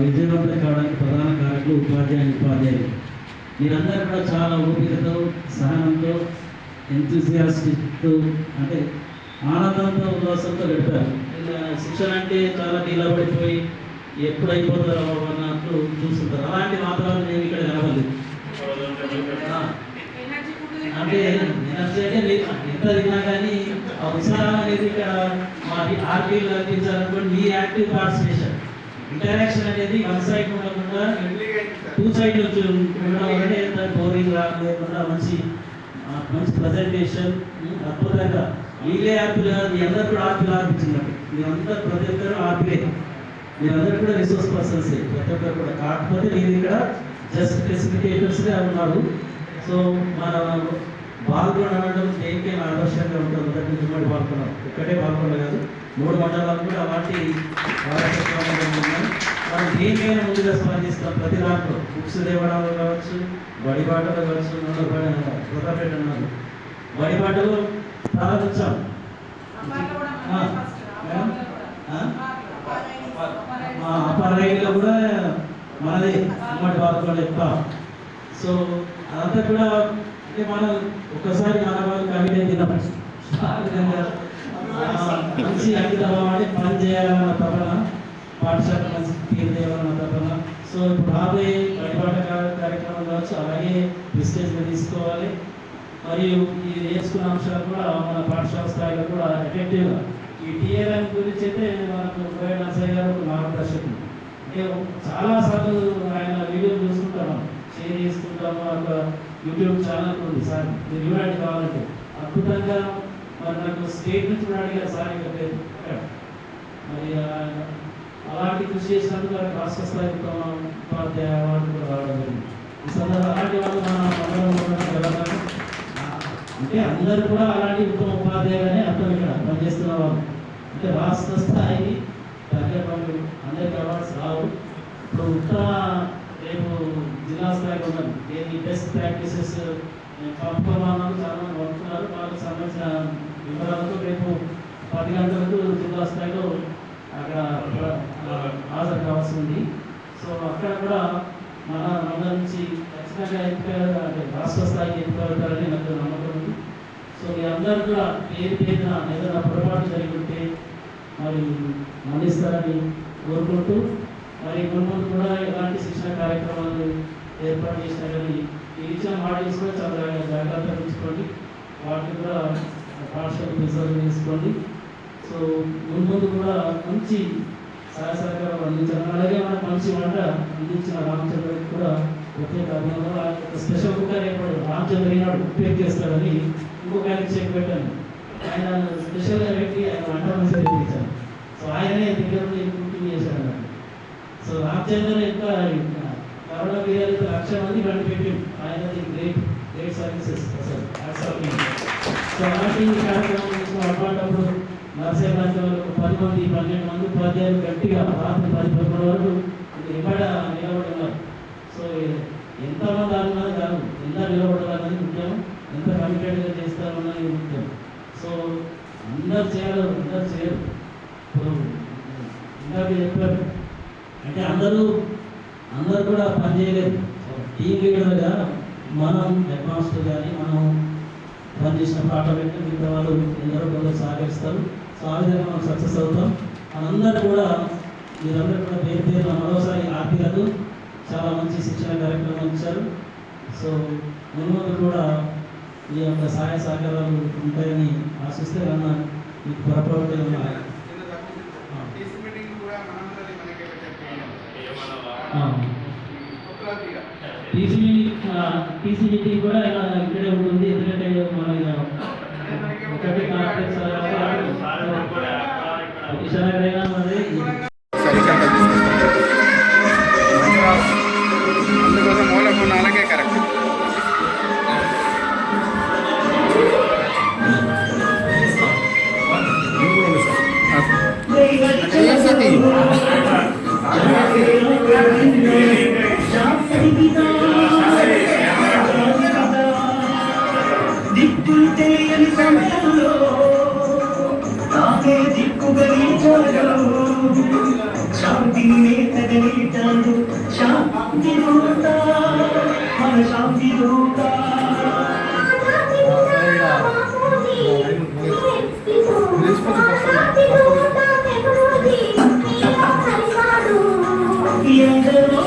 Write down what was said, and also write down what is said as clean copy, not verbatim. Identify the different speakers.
Speaker 1: విజయవంతం కావడానికి ప్రధాన కారకులు ఉపాధ్యాయులు. మీరందరూ కూడా చాలా ఓపికతో, సహనంతో, ఎంతూసియాస్టిక్తో, అంటే ఆనందంతో, ఉల్లాసంతో గడిపారు. శిక్షణ అంటే చాలా నిలబడిపోయి ఎప్పుడైపోతారో అన్నట్లు చూస్తుంటారు. అలాంటి వాతావరణం నేను ఇక్కడ కనబడలేదు. అంటే ఎనర్జీ అంటే ఎంత తిన్నా కానీ ఆ ఉత్సాహం అనేది ఇక్కడ మా ఆర్టీలు అనిపించాలనుకోండి. మీ యాక్టివ్ పార్టిసిపేషన్, ఇంటరాక్షన్ అనేది వన్ సైడ్ ఉండకుండా 2 సైడ్ నుంచి ఉండడం వల్లనే బోరింగ్ లేకుండా మంచి ప్రజెంటేషన్ అద్భుతంగా. వీళ్ళే యాప్లు కాదు, మీ అందరూ కూడా ఆర్పీలు ఆర్పించినట్టు. మీరందరూ ప్రతి ఒక్కరు ఆర్పీలే, మీరందరూ కూడా రిసోర్స్ పర్సన్స్ ప్రతి ఒక్కరు కూడా. కాకపోతే మీరు ఇక్కడ జస్ట్ ఫెసిలిటేటర్స్గా ఉన్నారు. సో మన పాల్గొనడం దేనికైనా ఆదర్శంగా ఉంటుంది. మొదటి నుంచి కూడా పాల్గొన్నాం, ఇక్కడే పాల్గొనడం కాదు, 3 మండలాలు కూడా అలాంటి మనం దేనికైనా ముందుగా స్పందిస్తాం. ప్రతి దాంట్లో బుక్స్ తేవడంలో కావచ్చు, బడిబాటలో కావచ్చు. కొత్తపేట అన్నారు, బడిబాటలో ప్రారంభించాం. అపరైలో కూడా మనదే ఉమ్మడి వాళ్ళతో చెప్తాం. సో అదంతా కూడా అంటే మనం ఒకసారి మన వాళ్ళు కవిత తినడం ఆ విధంగా మంచి అంకితభావాన్ని పని చేయాలన్న తపన, పాఠశాల మంచి తీరు చేయాలన్న తపన. సో ఇప్పుడు రాబోయే బడిబాట కార్యక్రమం కావచ్చు, అలాగే విశ్లేషణ తీసుకోవాలి. మరియు ఈ నేర్చుకున్న అంశాలు కూడా మన పాఠశాల స్థాయిలో కూడా ఎఫెక్టివ్గా ఈ టీఏఎం గురించి అయితే మనకు కోయ నర్సయ్య గారు మార్గదర్శకులు. అంటే చాలాసార్లు ఆయన వీడియోలు చూసుకుంటాము, షేర్ చేసుకుంటాము. ఒక యూట్యూబ్ ఛానల్ ఉంది సార్, మీరు చూడండి కావాలంటే. అద్భుతంగా మరి నాకు స్టేట్ నుంచి కూడా అడిగారు సార్ ఇంకా పేరు. మరి అలాంటి కృషి చేసినందుకు వారికి రాష్ట్ర స్థాయి ఉపాధ్యాయ అవార్డు కూడా రావడం జరిగింది. ఈ సందర్భంగా అలాంటి వాళ్ళు మన మండలంలో వెళ్ళాలి. అంటే అందరూ కూడా అలాంటి ఉత్తమ ఉపాధ్యాయులనే అర్థం ఇక్కడ పనిచేస్తున్న వాళ్ళు. అంటే రాష్ట్ర స్థాయి తగ్గటువంటి అందరికీ అవార్డ్స్ రావు. ఇప్పుడు ఉత్తమ రేపు జిల్లా స్థాయిలో ఉన్నారు. దీన్ని బెస్ట్ ప్రాక్టీసెస్ పంపమానాలు చాలా మంది పంపుతున్నారు. వాళ్ళకి సంబంధించిన వివరాలతో రేపు 10 గంటలకు జిల్లా స్థాయిలో అక్కడ హాజరు కావాల్సి ఉంది. సో అక్కడ కూడా మన నుంచి ఖచ్చితంగా ఎంపిక, అంటే రాష్ట్ర స్థాయికి ఎంపికవుతారని నాకు నమ్మకం ఉంది. సో మీ అందరూ కూడా పేరున ఏదైనా పొరపాటు జరిగితే మరి మన్నిస్తారని కోరుకుంటూ, మరి ముందు కూడా ఎలాంటి శిక్షణ కార్యక్రమాలు ఏర్పాటు చేసినా కానీ ఈ ఇచ్చిన మోడల్స్ కూడా చాలా జాగ్రత్తగా ఉంచుకోండి. వాటిని కూడా పాఠశాల ప్రిజర్వ్ చేసుకోండి. సో ముందు కూడా మంచి సహాయ సహకారం అందించాలి. అలాగే మనకు మంచి వంట అందించిన రామచంద్రుడికి కూడా ప్రత్యేక అభినందనలు. స్పెషల్ కుక్కర్ ఏర్పడు రామచంద్ర ఈనాడు ఉపయోగ చేస్తాడని ఇంకొక ఆయన చెక్ పెట్టాను. ఆయన స్పెషల్గా పెట్టి ఆయన వంట మంచిగా తెప్పించాను. సో ఆయనే దగ్గర కుకింగ్ చేశాడు అన్నట్టు. సో రామచంద్ర యొక్క కరోనా పీరియడ్ 1,00,000 మంది కనిపెట్టి ఆయనది గ్రేట్ సర్వీసెస్ అసలు. సో అలాంటి కార్యక్రమం అటువంటిప్పుడు నర్సరీ ప్రాంతంలో 10 మంది 12 మంది ఉపాధ్యాయులు గట్టిగా రాత్రి 10-11 వరకు ఇక్కడ నిలబడి ఉన్నారు. సో ఎంతమంది అన్నది కాదు, ఎంత నిలబడాలన్నది ముఖ్యం, ఎంత కమిటెడ్గా చేస్తారన్నది ముఖ్యం. సో అందరు చేయరు. ఇప్పుడు ఇందాక చెప్పారు అంటే అందరూ కూడా పనిచేయలేదు. టీం లీడర్గా మనం హెడ్ మాస్టర్ కానీ మనం పనిచేసిన పాఠాలు మిగతా వాళ్ళు ఎందరో కొందరు సహకరిస్తారు. సో ఆ విధంగా మనం సక్సెస్ అవుతాం. మనందరూ కూడా మీరందరూ కూడా పేరు మరోసారి ఆర్పీలకు చాలా మంచి శిక్షణ కార్యక్రమం ఇచ్చారు. సో ముందు కూడా ఈ యొక్క సహాయ సహకారాలు ఉంటాయని ఆశిస్తే అన్న మీకు పొరపాటు టీసీ మీటింగ్ కూడా ఇక్కడే ఉంటుంది. ఎందుకంటే మన ఒకటి కాంప్లెక్స్ మరి
Speaker 2: అందుకోసం మూల అలాగే కరెక్ట్.
Speaker 3: దిక్కులు తెలియని సమయంలో నాకే దిక్కుగా
Speaker 1: శాంతి దూత ఎందరో